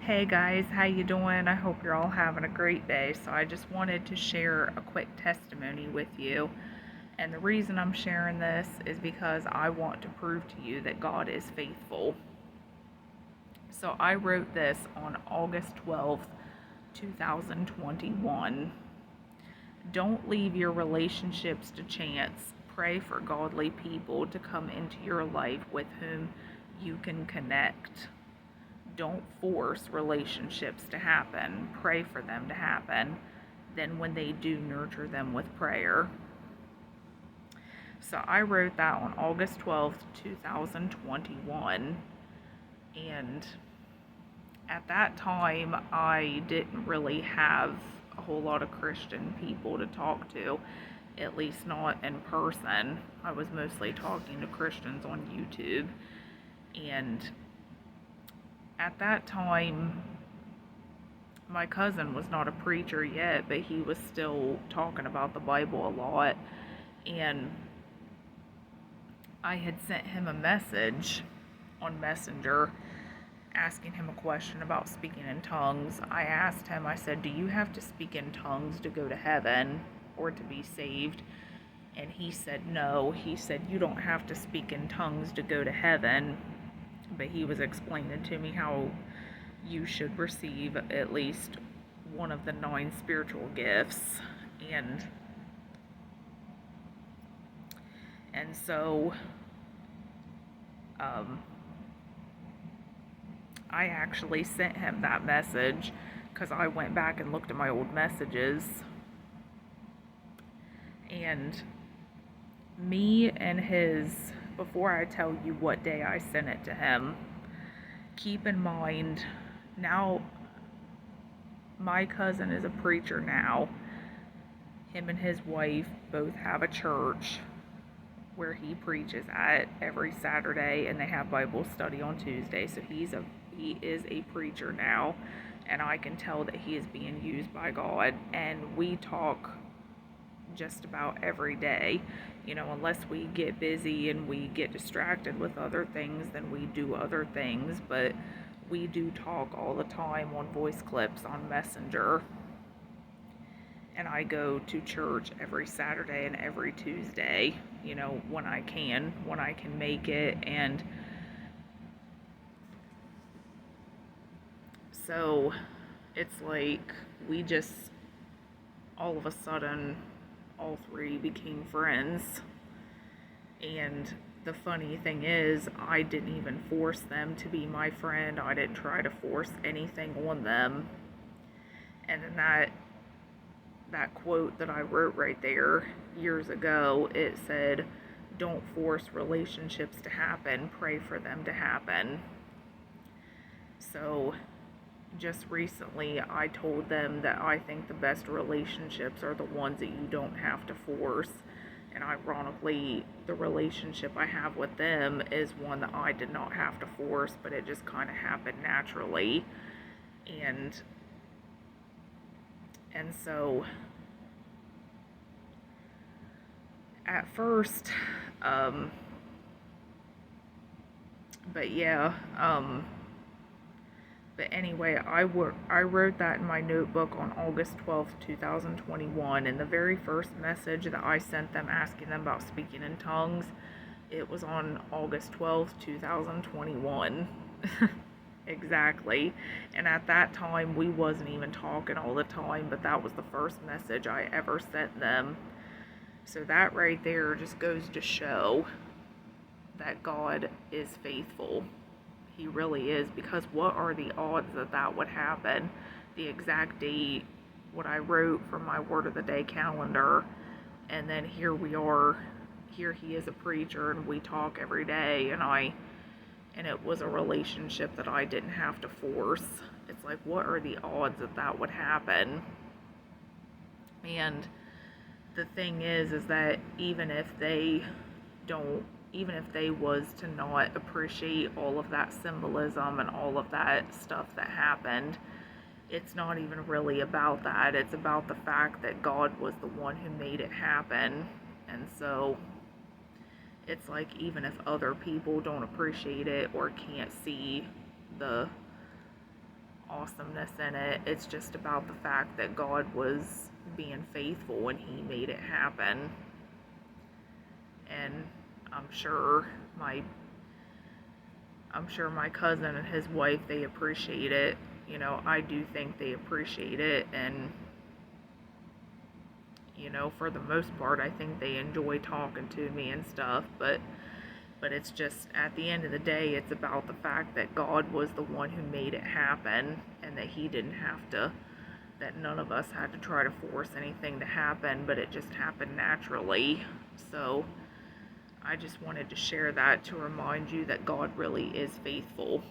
Hey guys, how you doing? I hope you're all having a great day. So I just wanted to share a quick testimony with you. And the reason I'm sharing this is because I want to prove to you that God is faithful. So I wrote this on August 12th, 2021. Don't leave your relationships to chance. Pray for godly people to come into your life with whom you can connect. Don't force relationships to happen. Pray for them to happen. Then when they do, nurture them with prayer. So I wrote that on August 12th, 2021. And at that time, I didn't really have a whole lot of Christian people to talk to, at least not in person. I was mostly talking to Christians on YouTube. And at that time, my cousin was not a preacher yet, but he was still talking about the Bible a lot. And I had sent him a message on Messenger asking him a question about speaking in tongues. I asked him, I said, do you have to speak in tongues to go to heaven or to be saved? And he said, no. He said, you don't have to speak in tongues to go to heaven. But he was explaining to me how you should receive at least one of the 9 spiritual gifts. And so I actually sent him that message because I went back and looked at my old messages. And me and his, before I tell you what day I sent it to him, keep in mind, now my cousin is a preacher now. Him and his wife both have a church where he preaches at every Saturday, and they have Bible study on Tuesday. So he is a preacher now, and I can tell that he is being used by God. And we talk just about every day, unless we get busy and we get distracted with other things, then we do other things. But we do talk all the time on voice clips on Messenger. And I go to church every Saturday and every Tuesday, when I can make it. And so it's like we just, all of a sudden, all 3 became friends. And the funny thing is, I didn't even force them to be my friend. I didn't try to force anything on them. And then that quote that I wrote right there years ago, it said, don't force relationships to happen, pray for them to happen. So just recently I told them that I think the best relationships are the ones that you don't have to force. And ironically, the relationship I have with them is one that I did not have to force, but it just kind of happened naturally. And so at first, but yeah, but anyway, I wrote that in my notebook on August 12th, 2021, and the very first message that I sent them asking them about speaking in tongues, it was on August 12th, 2021. Exactly. And at that time, we wasn't even talking all the time, but that was the first message I ever sent them. So that right there just goes to show that God is faithful. He really is, because what are the odds that that would happen? The exact date, what I wrote from my Word of the Day calendar, and then here we are, here he is a preacher, and we talk every day, and it was a relationship that I didn't have to force. It's like, what are the odds that that would happen? And the thing is that even if they was to not appreciate all of that symbolism and all of that stuff that happened, it's not even really about that. It's about the fact that God was the one who made it happen. And so it's like, even if other people don't appreciate it or can't see the awesomeness in it. It's just about the fact that God was being faithful when He made it happen. And I'm sure my cousin and his wife, they appreciate it. You know, I do think they appreciate it, and you know, for the most part, I think they enjoy talking to me and stuff, but it's just, at the end of the day, it's about the fact that God was the one who made it happen, and that He didn't have to, that none of us had to try to force anything to happen, but it just happened naturally. So I just wanted to share that to remind you that God really is faithful.